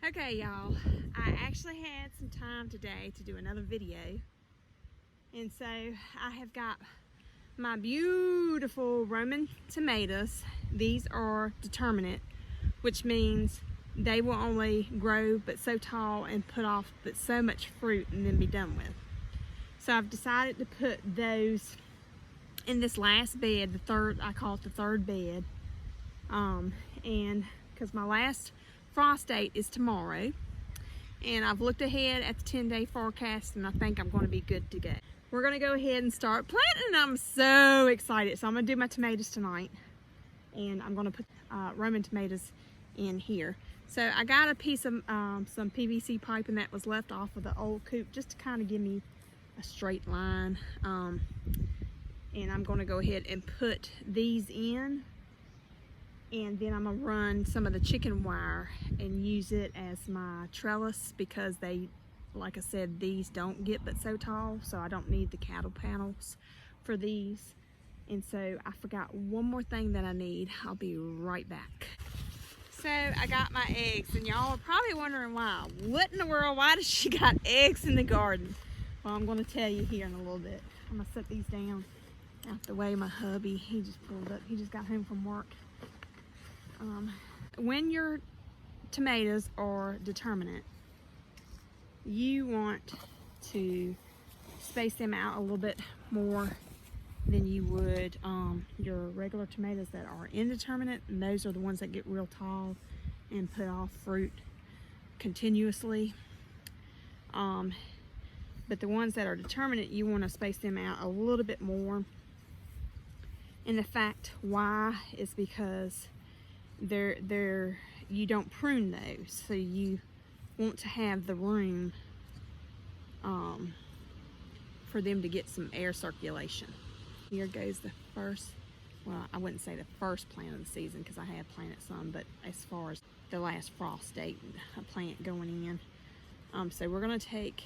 Okay, y'all, I actually had some time today to do another video, and so I have got my beautiful Roman tomatoes. These are determinate, which means they will only grow but so tall and put off but so much fruit and then be done with. So I've decided to put those in this last bed, the third, I call it the third bed, and because my last frost date is tomorrow, and I've looked ahead at the 10-day forecast, and I think I'm going to be good to go. We're going to go ahead and start planting, and I'm so excited. So I'm going to do my tomatoes tonight, and I'm going to put Roman tomatoes in here. So I got a piece of some PVC piping that was left off of the old coop just to kind of give me a straight line, and I'm going to go ahead and put these in. And then I'm gonna run some of the chicken wire and use it as my trellis, because they, like I said, these don't get but so tall, so I don't need the cattle panels for these. And so I forgot one more thing that I need. I'll be right back. So I got my eggs, and y'all are probably wondering why. What in the world, why does she got eggs in the garden? Well, I'm gonna tell you here in a little bit. I'm gonna set these down out the way. My hubby, he just pulled up. He just got home from work. When your tomatoes are determinate, you want to space them out a little bit more than you would your regular tomatoes that are indeterminate, and those are the ones that get real tall and put off fruit continuously. But the ones that are determinate, you want to space them out a little bit more. And the fact why is because you don't prune those, so you want to have the room for them to get some air circulation. Here goes the first, well, I wouldn't say the first plant of the season because I have planted some, but as far as the last frost date, a plant going in. So we're going to take,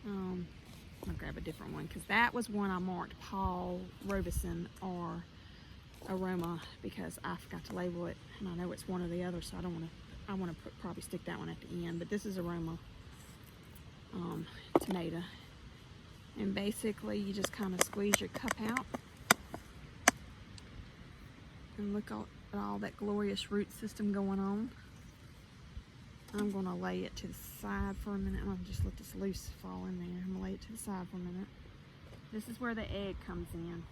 I'll grab a different one, because that was one I marked Paul Robeson or Aroma, because I forgot to label it, and I know it's one or the other, so I want to probably stick that one at the end. But this is Aroma tomato, and basically you just kind of squeeze your cup out and look at all that glorious root system going on. I'm going to lay it to the side for a minute. I'm going to just let this loose fall in there. I'm going to lay it to the side for a minute. This is where the egg comes in.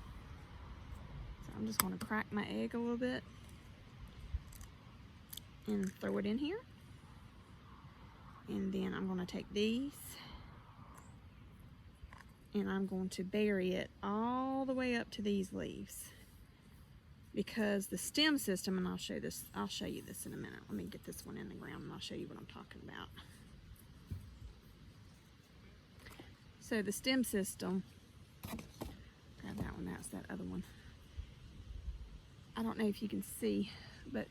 I'm just going to crack my egg a little bit and throw it in here. And then I'm going to take these and I'm going to bury it all the way up to these leaves, because the stem system, and I'll show you this in a minute. Let me get this one in the ground and I'll show you what I'm talking about. So the stem system, grab that one, that's that other one. I don't know if you can see, but it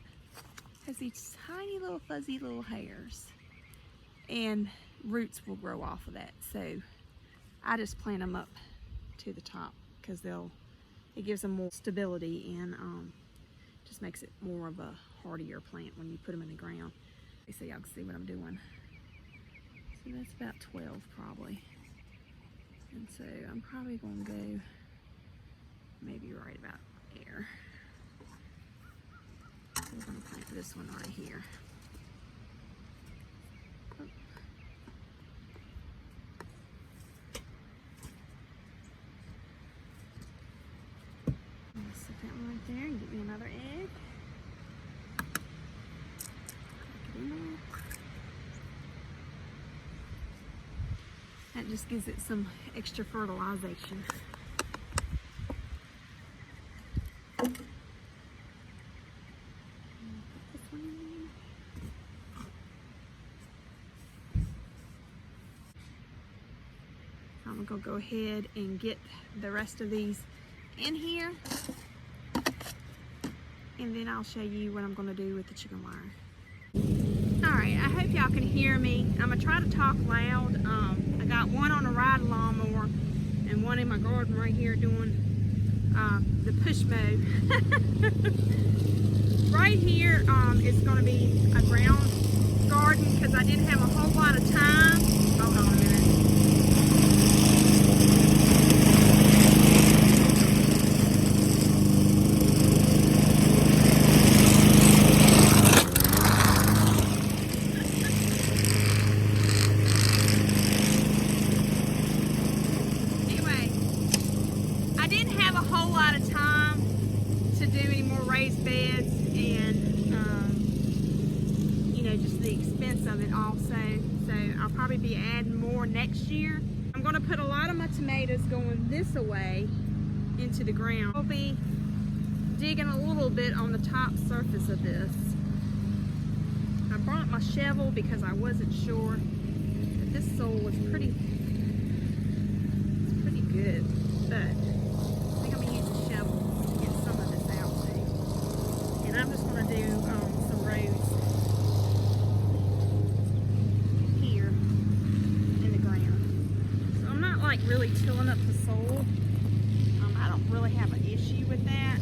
has these tiny little fuzzy little hairs, and roots will grow off of that. So I just plant them up to the top because it gives them more stability, and just makes it more of a hardier plant when you put them in the ground. So y'all can see what I'm doing. So that's about 12 probably. And so I'm probably going to go maybe right about there. We're going to plant this one right here. I'm going to set that one right there and get me another egg. Crack it in there. That just gives it some extra fertilization. I'm gonna go ahead and get the rest of these in here, and then I'll show you what I'm gonna do with the chicken wire. All right, I hope y'all can hear me. I'm gonna try to talk loud. I got one on a ride lawnmower and one in my garden right here doing the push mow. Right here is gonna be a ground garden. I didn't have a whole lot of time. Hold on a minute. Anyway, I didn't have a whole lot of time to do any more raised beds, and you know, just the expense of it also. So I'll probably be adding more next year. I'm going to put a lot of my tomatoes going this way into the ground. I'll be digging a little bit on the top surface of this. I brought my shovel because I wasn't sure, but this soil was pretty good, but I think I'm going to use a shovel to get some of this out too. And I'm just going to do some rows here in the ground. So I'm not like really tilling up the soil. I don't really have an issue with that.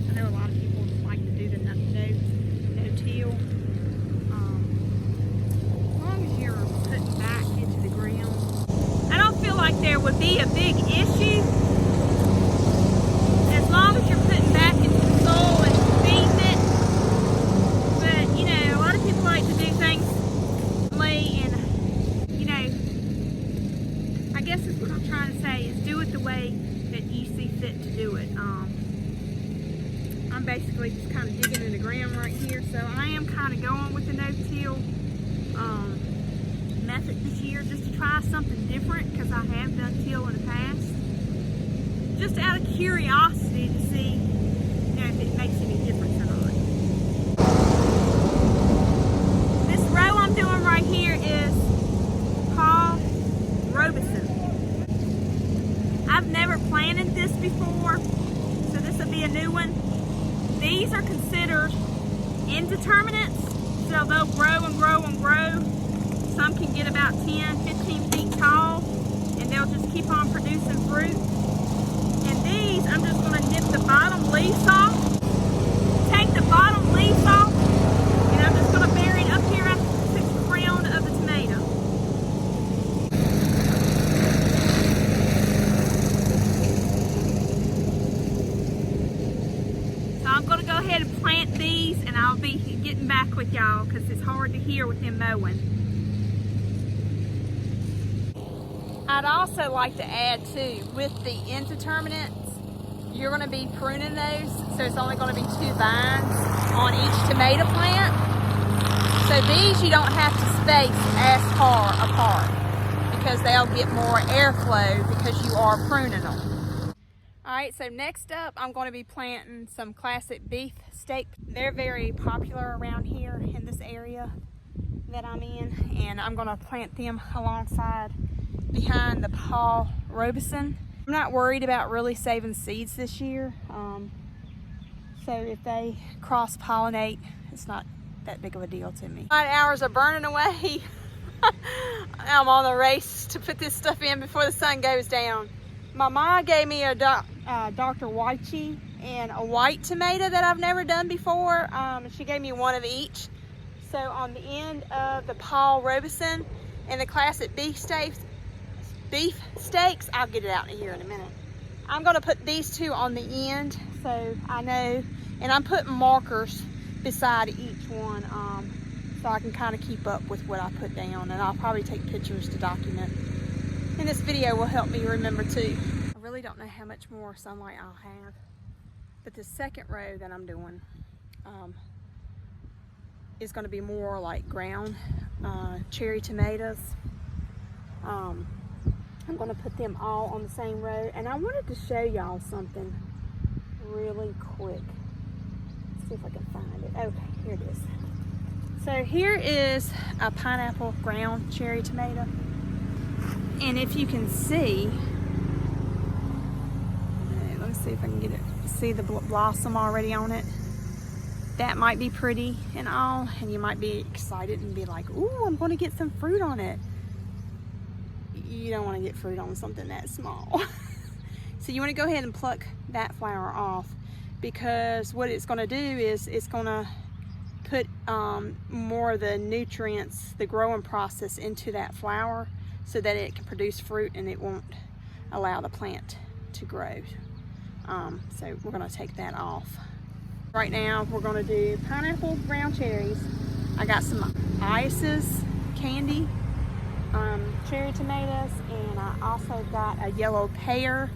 I know a lot of people like to do the no-till. As long as you're putting back into the ground, I don't feel like there would be a big issue. As long as you're putting back into the soil and feeding it. But, you know, a lot of people like to do things and, you know, I guess that's what I'm trying to say, is do it the way that you see fit to do it. I'm basically just kind of digging in the ground right here, so I am kind of going with the no-till method this year, just to try something different, because I have done till in the past, just out of curiosity to see, you know, if it makes any difference or not. This row I'm doing right here is Paul Robeson. I've never planted this before, so this will be a new one. These are considered indeterminates, so they'll grow and grow and grow. Some can get about 10, 15 feet tall, and they'll just keep on producing fruit. And these, I'm just going to nip the bottom leaves off, take the bottom leaves off, and I'm just going to bury it up here at the crown of the tomato. So I'm going to go ahead and plant these, and I'll be getting back with y'all because it's hard to hear with them mowing. I'd also like to add too, with the indeterminates, you're going to be pruning those, so it's only going to be 2 vines on each tomato plant. So these you don't have to space as far apart because they'll get more airflow because you are pruning them. Alright, so next up I'm going to be planting some classic beef steak. They're very popular around here in this area that I'm in, and I'm going to plant them alongside behind the Paul Robeson. I'm not worried about really saving seeds this year, so if they cross-pollinate, it's not that big of a deal to me. 5 hours are burning away. I'm on the race to put this stuff in before the sun goes down. My mom gave me a Dr. Wychie and a white tomato that I've never done before. She gave me one of each. So on the end of the Paul Robeson and the classic beef steaks, I'll get it out here in a minute. I'm going to put these 2 on the end so I know, and I'm putting markers beside each one so I can kind of keep up with what I put down, and I'll probably take pictures to document. And this video will help me remember too. I really don't know how much more sunlight I'll have, but the second row that I'm doing is going to be more like ground cherry tomatoes. I'm going to put them all on the same row, and I wanted to show y'all something really quick. Let's see if I can find it. Okay, here it is. So here is a pineapple ground cherry tomato, and if you can see, let me see if I can get it, see the blossom already on it. That might be pretty and all, and you might be excited and be like, ooh, I'm going to get some fruit on it. You don't want to get fruit on something that small. So you want to go ahead and pluck that flower off, because what it's going to do is it's going to put more of the nutrients, the growing process into that flower so that it can produce fruit and it won't allow the plant to grow. So we're gonna take that off. Right now we're gonna do pineapple brown cherries. I got some Isis candy, cherry tomatoes, and I also got a yellow pear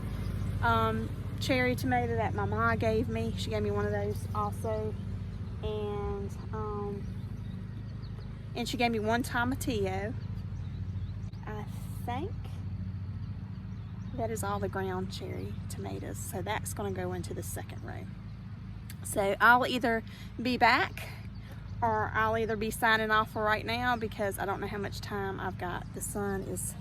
cherry tomato that my mom gave me. She gave me one of those also. And she gave me one tomatillo. I think that is all the ground cherry tomatoes. So that's gonna go into the second row. So I'll either be back or I'll either be signing off for right now because I don't know how much time I've got. The sun is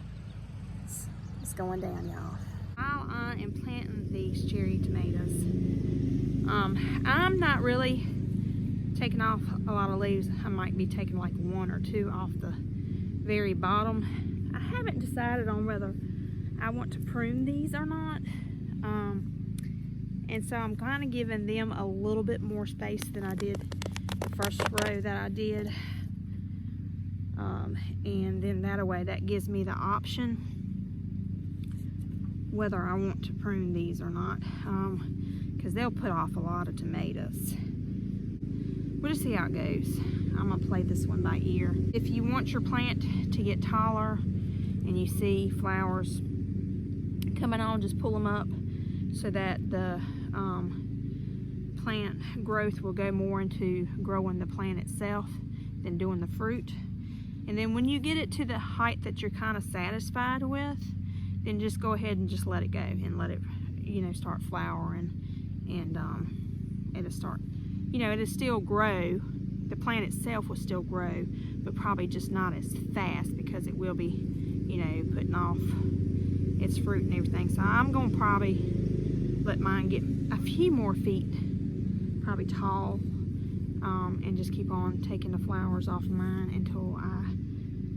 going down, y'all. While I am planting these cherry tomatoes, I'm not really taking off a lot of leaves. I might be taking like one or two off the very bottom. I haven't decided on whether I want to prune these or not. And so I'm kind of giving them a little bit more space than I did the first row that I did. And then that way that gives me the option whether I want to prune these or not, because they'll put off a lot of tomatoes. We'll just see how it goes. I'm gonna play this one by ear. If you want your plant to get taller and you see flowers coming on, just pull them up so that the plant growth will go more into growing the plant itself than doing the fruit. And then when you get it to the height that you're kind of satisfied with, then just go ahead and just let it go and let it, you know, start flowering, and it'll start, you know, it'll still grow. The plant itself will still grow, but probably just not as fast because it will be, you know, putting off its fruit and everything. So I'm gonna probably let mine get a few more feet, probably tall, and just keep on taking the flowers off of mine until I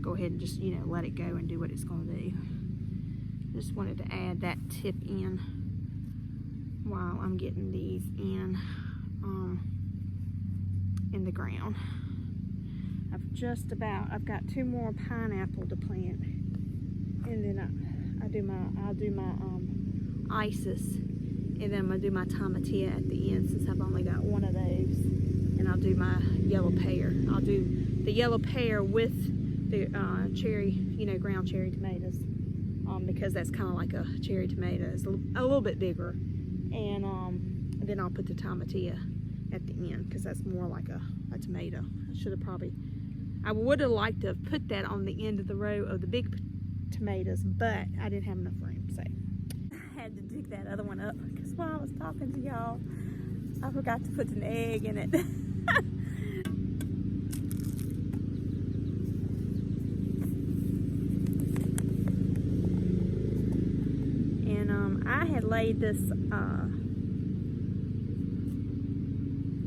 go ahead and just, you know, let it go and do what it's gonna do. Just wanted to add that tip in while I'm getting these in the ground. I've got two more pineapple to plant, and then I'll do my Isis, and then I'm gonna do my tomatillo at the end since I've only got one of those, and I'll do my yellow pear. I'll do the yellow pear with the cherry, you know, ground cherry tomatoes. Because that's kind of like a cherry tomato. It's a little bit bigger. And then I'll put the tomatillo at the end because that's more like a tomato. I would have liked to have put that on the end of the row of the big tomatoes, but I didn't have enough room, so I had to dig that other one up because while I was talking to y'all, I forgot to put an egg in it. I had laid this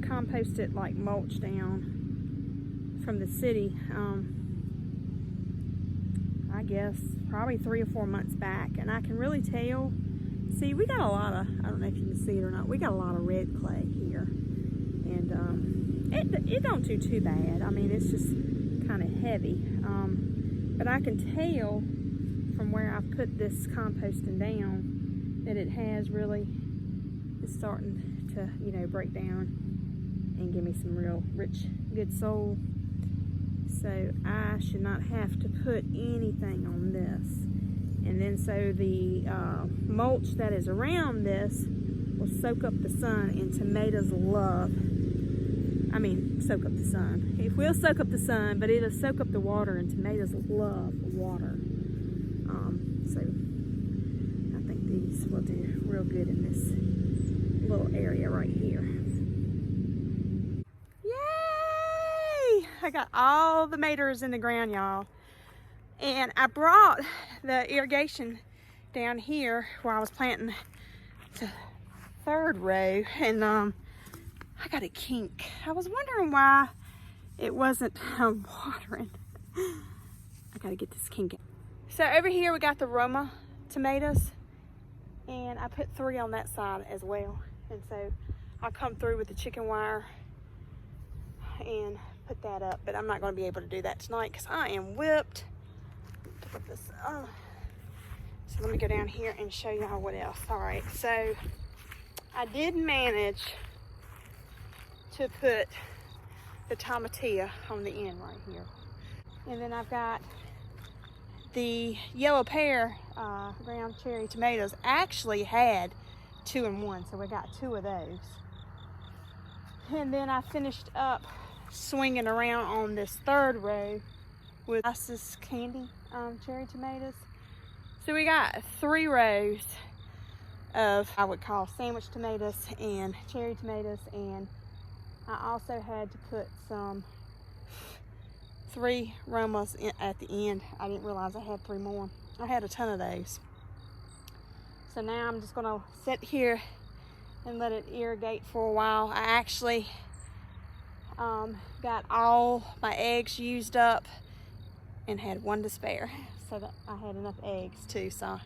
composted like mulch down from the city, I guess probably 3 or 4 months back, and I can really tell. See, we got a lot of, I don't know if you can see it or not, we got a lot of red clay here, and it don't do too bad. I mean, it's just kind of heavy, but I can tell from where I've put this composting down that it has really, it's starting to, you know, break down and give me some real rich, good soil. So I should not have to put anything on this. And then so the mulch that is around this will soak up the sun, and tomatoes love, soak up the sun. It will soak up the sun, but it'll soak up the water, and tomatoes love water. So I think these will do real good in this little area right here. Yay! I got all the tomatoes in the ground, y'all. And I brought the irrigation down here where I was planting the third row, and I got a kink. I was wondering why it wasn't watering. I gotta get this kink. So over here we got the Roma tomatoes, and I put 3 on that side as well. And so I'll come through with the chicken wire and put that up, but I'm not going to be able to do that tonight because I am whipped. Put this on. So let me go down here and show y'all what else. All right, so I did manage to put the tomatillo on the end right here. And then I've got the yellow pear ground cherry tomatoes. Actually had 2 in 1, so we got 2 of those. And then I finished up swinging around on this 3rd row with Isis candy cherry tomatoes. So we got 3 rows of I would call sandwich tomatoes and cherry tomatoes, and I also had to put some 3 Romas at the end. I didn't realize I had 3 more. I had a ton of those. So now I'm just gonna sit here and let it irrigate for a while. I actually got all my eggs used up and had 1 to spare, so that I had enough eggs too. So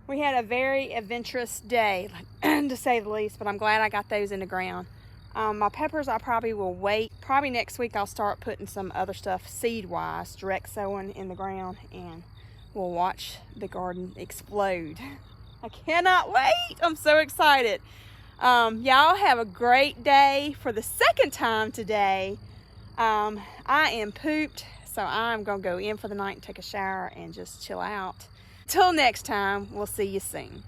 we had a very adventurous day, to say the least, but I'm glad I got those in the ground. My peppers, I probably will wait. Probably next week I'll start putting some other stuff seed-wise, direct sowing in the ground, and we'll watch the garden explode. I cannot wait. I'm so excited. Y'all have a great day. For the 2nd time today, I am pooped, so I'm gonna go in for the night and take a shower and just chill out. Till next time, we'll see you soon.